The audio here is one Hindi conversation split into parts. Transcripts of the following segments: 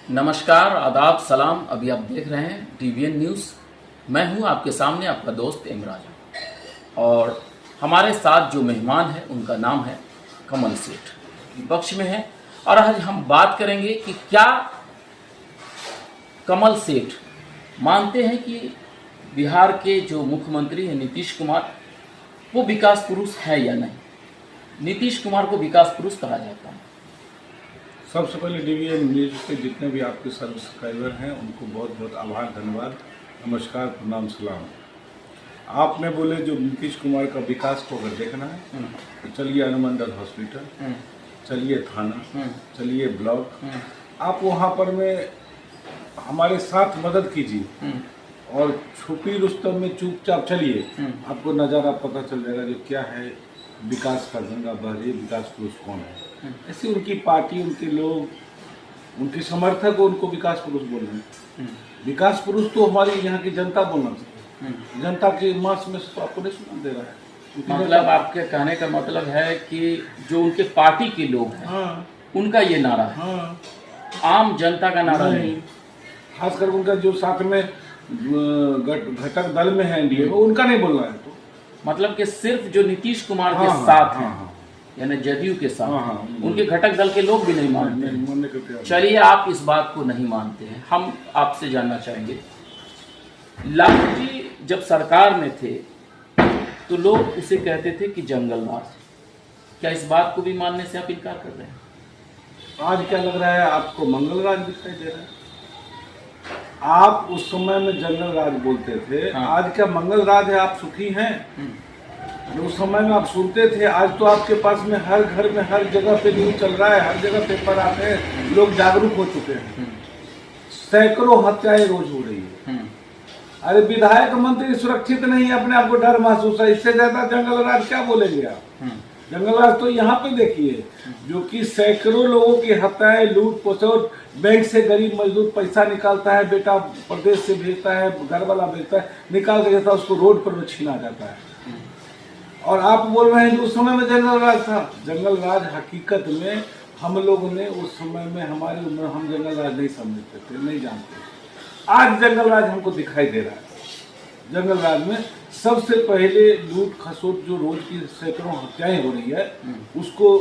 नमस्कार, आदाब, सलाम। अभी आप देख रहे हैं टीवीएन न्यूज़। मैं हूं आपके सामने आपका दोस्त इमराज और हमारे साथ जो मेहमान है उनका नाम है कमल सेठ, विपक्ष में है। और आज हम बात करेंगे कि क्या कमल सेठ मानते हैं कि बिहार के जो मुख्यमंत्री हैं नीतीश कुमार, वो विकास पुरुष है या नहीं। नीतीश कुमार को विकास पुरुष कहा जाता है। सबसे पहले टीवीएन न्यूज़ के जितने भी आपके सब्सक्राइबर हैं उनको बहुत बहुत आभार, धन्यवाद, नमस्कार, प्रणाम, सलाम। आपने बोले जो नीतीश कुमार का विकास को अगर देखना है तो चलिए अनुमंडल हॉस्पिटल, चलिए थाना, चलिए ब्लॉक, आप वहाँ पर में हमारे साथ मदद कीजिए और छुपी रुस्तम में चुपचाप चलिए, आपको नज़ारा पता चल जाएगा जो क्या है विकास का गंगा बह रही है, विकास पुरुष कौन है। ऐसे उनकी पार्टी, उनके लोग, उनके समर्थक उनको विकास पुरुष बोल रहे हैं। विकास पुरुष तो हमारी यहाँ की जनता बोलना चाहिए। जनता के मास में से तो आपको नहीं सुना दे रहा है। मतलब आपके कहने का मतलब है कि जो उनके पार्टी के लोग हैं, हाँ, उनका ये नारा है, हाँ, आम जनता का नारा नहीं। खासकर उनका जो साथ में घटक दल में है एनडीए, वो उनका नहीं बोलना है। तो मतलब कि सिर्फ जो नीतीश कुमार के हाँ, साथ हाँ, हैं, हाँ, यानी जदयू के साथ, हाँ, हाँ, उनके घटक दल के लोग भी नहीं मानते हैं। मानने के तैयार नहीं। चलिए, आप इस बात को नहीं मानते हैं, हम आपसे जानना चाहेंगे। लालू जी जब सरकार में थे तो लोग उसे कहते थे कि जंगल राज। क्या इस बात को भी मानने से आप इनकार कर रहे हैं? आज क्या लग रहा है आपको, मंगल राज दिखाई दे रहा है? आप उस समय में जंगल राज बोलते थे, हाँ। आज क्या मंगल राज है? आप सुखी हैं? जो उस समय में आप सुनते थे, आज तो आपके पास में हर घर में हर जगह पे न्यूज चल रहा है, हर जगह पेपर आते हैं, लोग जागरूक हो चुके हैं। सैकड़ों हत्याएं रोज हो रही है। अरे विधायक मंत्री सुरक्षित नहीं है, अपने आप को डर महसूस है, इससे ज्यादा जंगल राज क्या बोलेंगे आप? जंगल राज तो यहाँ पे देखिए, जो कि सैकड़ों लोगों की हत्याएं, लूट पसोट, बैंक से गरीब मजदूर पैसा निकालता है, बेटा प्रदेश से भेजता है, घर वाला भेजता है, निकाल के देता है, उसको रोड पर छीना जाता है। और आप बोल रहे हैं कि उस समय में जंगल राज था। जंगल राज हकीकत में हम लोगों ने उस समय में, हमारी उम्र, हम जंगल राज नहीं समझते थे, नहीं जानते। आज जंगल राज हमको दिखाई दे रहा है। जंगल राज में सबसे पहले लूट खसोट, जो रोज की सैकड़ों हत्याएं हो रही है, उसको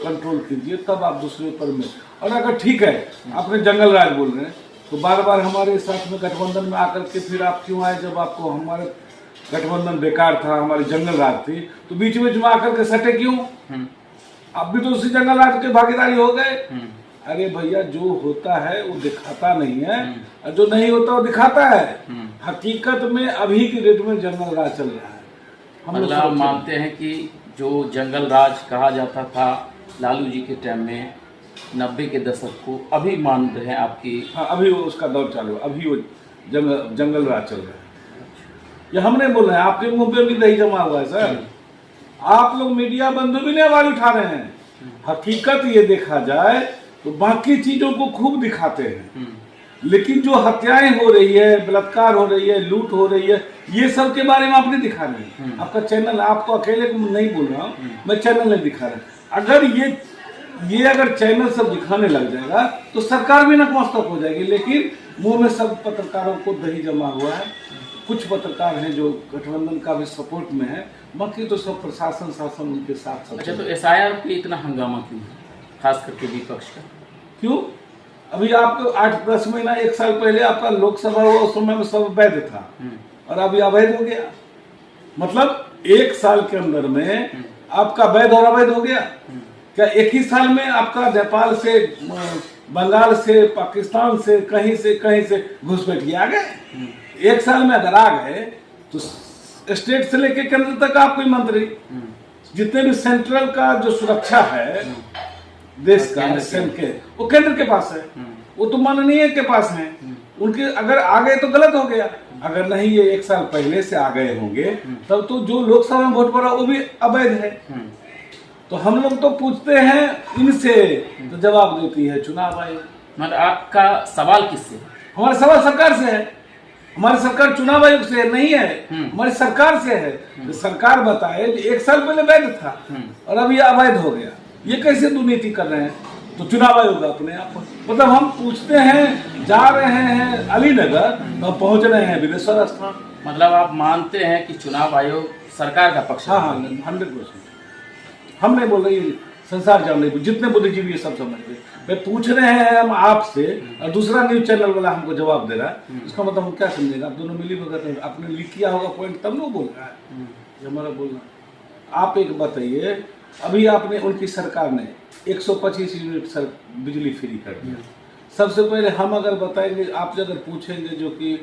कंट्रोल कीजिए, तब आप दूसरे पर में। और अगर ठीक है आपने जंगल राज बोल रहे हैं, तो बार बार हमारे साथ में गठबंधन में आकर के फिर आप क्यों आए? जब आपको हमारे गठबंधन बेकार था, हमारी जंगल राज थी, तो बीच में आकर के सटे क्यों? अब भी तो उसी जंगल राज के भागीदारी हो गए। अरे भैया, जो होता है वो दिखाता नहीं है, और जो नहीं होता वो दिखाता है। हकीकत में अभी की डेट में जंगल राज चल रहा है। हम लोग मतलब मानते हैं कि जो जंगल राज कहा जाता था लालू जी के टाइम में, 90 के दशक को, अभी मान रहे हैं आपकी? हाँ, अभी वो उसका दौर चालू है, अभी वो जंगल राज चल रहा है। ये हम नहीं बोल रहे हैं, आपके मुंह पे भी दही जमा हुआ है सर। आप लोग मीडिया बंधु भी नहीं आवाज उठा रहे हैं। हकीकत ये देखा जाए तो बाकी चीजों को खूब दिखाते हैं, लेकिन जो हत्याएं हो रही है, बलात्कार हो रही है, लूट हो रही है, ये सब के बारे में आप नहीं दिखा रहे हैं। आपका चैनल, आपको अकेले को नहीं बोल रहा हूँ मैं, चैनल नहीं दिखा रहा। अगर ये अगर चैनल सब दिखाने लग जाएगा तो सरकार भी नतमस्तक हो जाएगी। लेकिन मुंह में सब पत्रकारों को दही जमा हुआ है। कुछ पत्रकार हैं जो गठबंधन का भी सपोर्ट में है, बाकी तो सब प्रशासन शासन उनके साथ। अच्छा, तो SIR पे इतना हंगामा क्यों है, खास करके विपक्ष का? क्यों? अभी आपको 8-10 महीना, 1 साल पहले आपका लोकसभा हुआ, उस समय में सब वैध था, और अभी अवैध हो गया। मतलब 1 साल के अंदर में आपका वैध और अवैध हो गया। क्या एक ही साल में आपका नेपाल से, बंगाल से, पाकिस्तान से, कहीं से घुसपैठिए आ गए? 1 साल में अगर आ गए तो स्टेट से लेके केंद्र तक आप कोई मंत्री, जितने भी सेंट्रल का जो सुरक्षा है देश का, के वो केंद्र के पास है, वो तो माननीय के पास है। उनके अगर आ गए तो गलत हो गया। अगर नहीं, ये 1 साल पहले से आ गए होंगे, तब तो जो लोकसभा में वोट पड़ा वो भी अवैध है। तो हम लोग तो पूछते हैं इनसे, तो जवाब देती है चुनाव आयोग। मतलब आपका सवाल किससे? हमारा सवाल सरकार से है। हमारी सरकार चुनाव आयोग से नहीं है, हमारी सरकार से है। तो सरकार बताए 1 साल पहले वैध था और अब ये अवैध हो गया। ये कैसे दुर्नीति कर रहे हैं? तो चुनाव आयोग अपने आप, मतलब हम पूछते हैं, जा रहे हैं अलीनगर तो पहुंच रहे हैं बिदेश्वर स्थान। मतलब आप मानते हैं कि चुनाव आयोग सरकार का पक्ष? हाँ हाँ 100%। हम नहीं बोल रहे, संसार जान नहीं, जितने बुद्धिजीवी ये सब समझ रहे। वे पूछ रहे हैं हम आपसे और दूसरा न्यूज चैनल वाला हमको जवाब दे रहा है, इसका मतलब हम क्या समझेगा? आप दोनों मिली भगत हैं, आपने लिख किया होगा पॉइंट तब ना बोल रहा है, ये हमारा बोलना। आप एक बताइए, अभी आपने उनकी सरकार ने 125 यूनिट सर बिजली फ्री कर दिया। सबसे पहले हम अगर बताएंगे, आप अगर पूछेंगे जो कि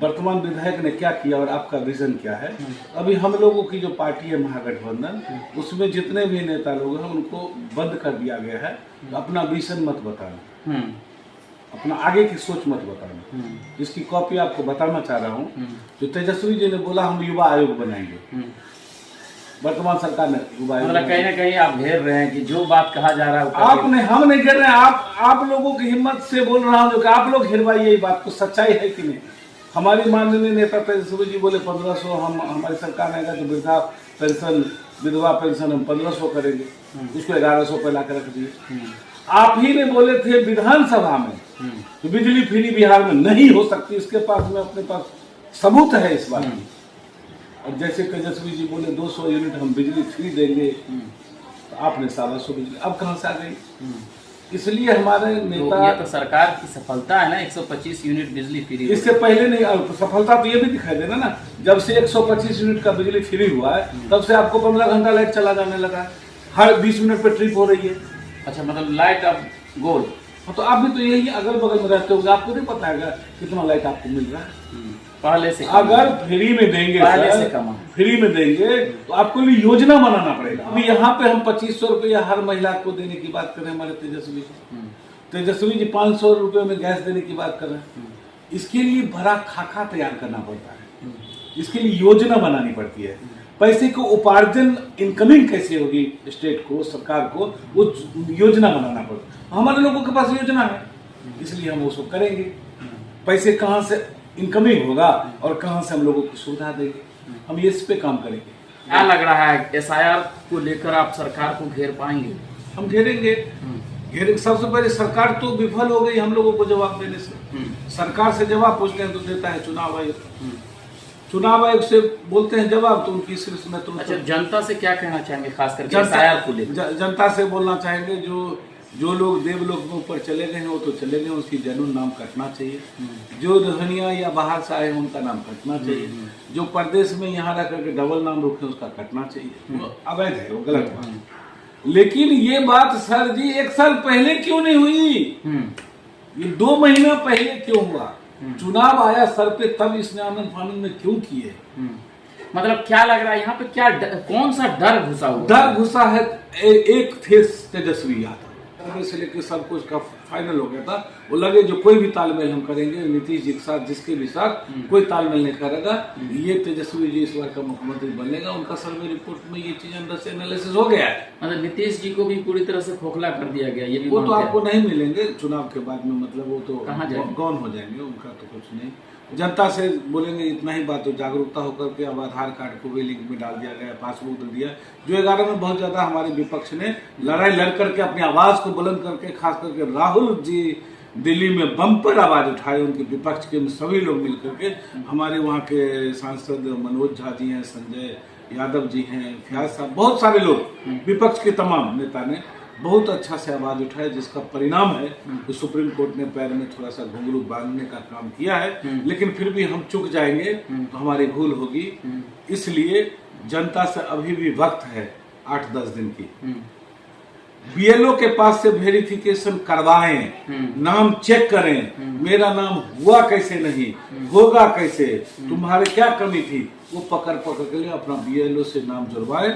वर्तमान विधायक ने क्या किया और आपका विजन क्या है, अभी हम लोगों की जो पार्टी है महागठबंधन, उसमें जितने भी नेता लोग हैं उनको बंद कर दिया गया है। अपना विजन मत बताना, अपना आगे की सोच मत बताना। इसकी कॉपी आपको बताना चाह रहा हूँ, जो तेजस्वी जी ने बोला हम युवा आयोग बनाएंगे, वर्तमान सरकार ने युवा आयोग, मतलब कहीं ना कहीं आप घेर रहे हैं कि जो बात कहा जा रहा है आपने, हम नहीं घेर रहे हैं, आप लोगों की हिम्मत से बोल रहा हूँ, जो कि आप लोग घेरवाइए ये बात को, सच्चाई है कि नहीं। हमारी माननीय नेता तेजस्वी जी बोले 1500, हम हमारी सरकार आएगा तो वृद्धा पेंशन, विधवा पेंशन हम 1500 करेंगे, उसको 1100 पे ला कर रख दिए। आप ही ने बोले थे विधानसभा में तो बिजली फ्री बिहार में नहीं हो सकती, इसके पास में अपने पास सबूत है इस बात की। और जैसे तेजस्वी जी बोले 200 यूनिट हम बिजली फ्री देंगे, तो आपने 125 बिजली, अब कहाँ से आ गई? इसलिए हमारे नेता, तो ये तो सरकार की सफलता है ना, 125 यूनिट बिजली फ्री। इससे पहले नहीं, सफलता तो ये भी दिखाई देना ना, जब से 125 यूनिट का बिजली फ्री हुआ है तब से आपको 15 घंटा लाइट चला जाने लगा है, हर 20 मिनट पे ट्रिप हो रही है। अच्छा, मतलब लाइट अब गोल। तो आप भी तो यही अगल बगल में रहते होंगे, आपको नहीं पता है कितना लाइट आपको मिल रहा है? पहले से अगर फ्री में देंगे, पहले से कम, फ्री में देंगे तो आपको भी योजना बनाना पड़ेगा। अभी यहाँ पे हम 2500 रुपया हर महिला को देने की बात कर रहे हैं, हमारे तेजस्वी जी 500 रुपये में गैस देने की बात कर रहे हैं। इसके लिए भरा खाका तैयार करना पड़ता है, इसके लिए योजना बनानी पड़ती है। पैसे को उपार्जन, इनकमिंग कैसे होगी स्टेट को, सरकार को, वो योजना बनाना पड़ता है। हमारे लोगों के पास योजना है, इसलिए हम उसको करेंगे। पैसे कहाँ से इनकमिंग होगा और कहां से हम लोगों को सुविधा देंगे, हम ये इस पे काम करेंगे। क्या लग रहा है SIR को लेकर आप सरकार को घेर पाएंगे? हम घेरेंगे। सबसे पहले सरकार तो विफल हो गई हम लोगों को जवाब देने से। सरकार से जवाब पूछते हैं तो देता है चुनाव आयोग, चुनाव आयोग से बोलते हैं जवाब तो उनकी शीर्ष में तुरंत। अच्छा, जनता से क्या कहना चाहेंगे, खास करके SIR को लेकर? जनता से बोलना चाहेंगे, जो लोग देवलोक में ऊपर चले गए हैं वो तो चले गए, उसकी जन्म नाम कटना चाहिए। जो रहनिया या बाहर से आए हैं उनका नाम कटना चाहिए। जो परदेश में यहाँ रह करके डबल नाम रखे उसका कटना चाहिए। वो अवैध है, वो गलत बात है। लेकिन ये बात सर जी 1 साल पहले क्यों नहीं हुई? ये 2 महीना पहले क्यों हुआ? चुनाव आया सर पे तब इसने आनंद फानंद में क्यों किए? मतलब क्या लग रहा है यहाँ पे, क्या कौन सा डर घुसा हुआ? डर घुसा है, एक थे तेजस्वी यादव से लेकर सब कुछ का फाइनल हो गया था। वो लगे जो कोई भी तालमेल हम करेंगे नीतीश जी के साथ, जिसके भी साथ कोई तालमेल नहीं करेगा, ये तेजस्वी जी इस बार का मुख्यमंत्री बनेगा। उनका सर्वे रिपोर्ट में ये चीज अंदर से एनालिसिस हो गया है। मतलब नीतीश जी को भी पूरी तरह से खोखला कर दिया गया। ये भी वो तो आपको नहीं मिलेंगे चुनाव के बाद में, मतलब वो तो गौन हो जाएंगे, उनका तो कुछ नहीं। जनता से बोलेंगे इतना ही बात, तो जागरूकता होकर के अब आधार कार्ड को भी लिंक में डाल दिया गया, पासबुक दे दिया। जो 11 में बहुत ज्यादा हमारे विपक्ष ने लड़ाई लड़ करके अपनी आवाज को बुलंद करके, खास करके राहुल जी दिल्ली में बम्पर आवाज उठाए, उनके विपक्ष के सभी लोग मिल करके। हमारे वहाँ के सांसद मनोज झा जी हैं, संजय यादव जी हैं, फयाज साहब, बहुत सारे लोग विपक्ष के तमाम नेता ने बहुत अच्छा से आवाज उठाए, जिसका परिणाम है कि सुप्रीम कोर्ट ने पैर में थोड़ा सा घुंघरू बांधने का काम किया है। लेकिन फिर भी हम चुक जाएंगे तो हमारी भूल होगी। इसलिए जनता से अभी भी वक्त है 8-10 दिन की। BLO के पास से वेरिफिकेशन करवाएं, नाम चेक करें, मेरा नाम हुआ कैसे नहीं, होगा कैसे, तुम्हारे क्या कमी थी, वो पकड़ के लिए अपना BLO से नाम जुड़वाएं।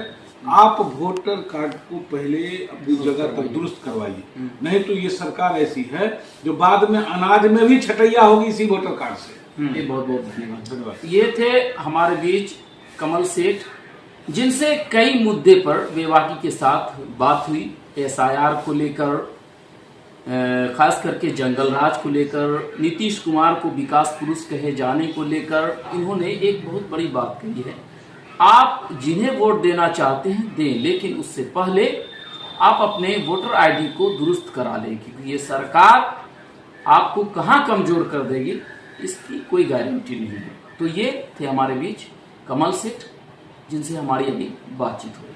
आप वोटर कार्ड को पहले अपनी जगह तक दुरुस्त करवाइए, नहीं तो ये सरकार ऐसी है जो बाद में अनाज में भी छटैया होगी इसी वोटर कार्ड से। ये बहुत बहुत धन्यवाद। ये थे हमारे बीच कमल सेठ, जिनसे कई मुद्दे पर बेबाकी के साथ बात हुई। SIR को लेकर, खास करके जंगल राज को लेकर, नीतीश कुमार को विकास पुरुष कहे जाने को लेकर इन्होंने एक बहुत बड़ी बात कही है। आप जिन्हें वोट देना चाहते हैं दें, लेकिन उससे पहले आप अपने वोटर आईडी को दुरुस्त करा लें, क्योंकि ये सरकार आपको कहाँ कमजोर कर देगी इसकी कोई गारंटी नहीं है। तो ये थे हमारे बीच कमल सेठ, जिनसे हमारी अभी बातचीत हुई।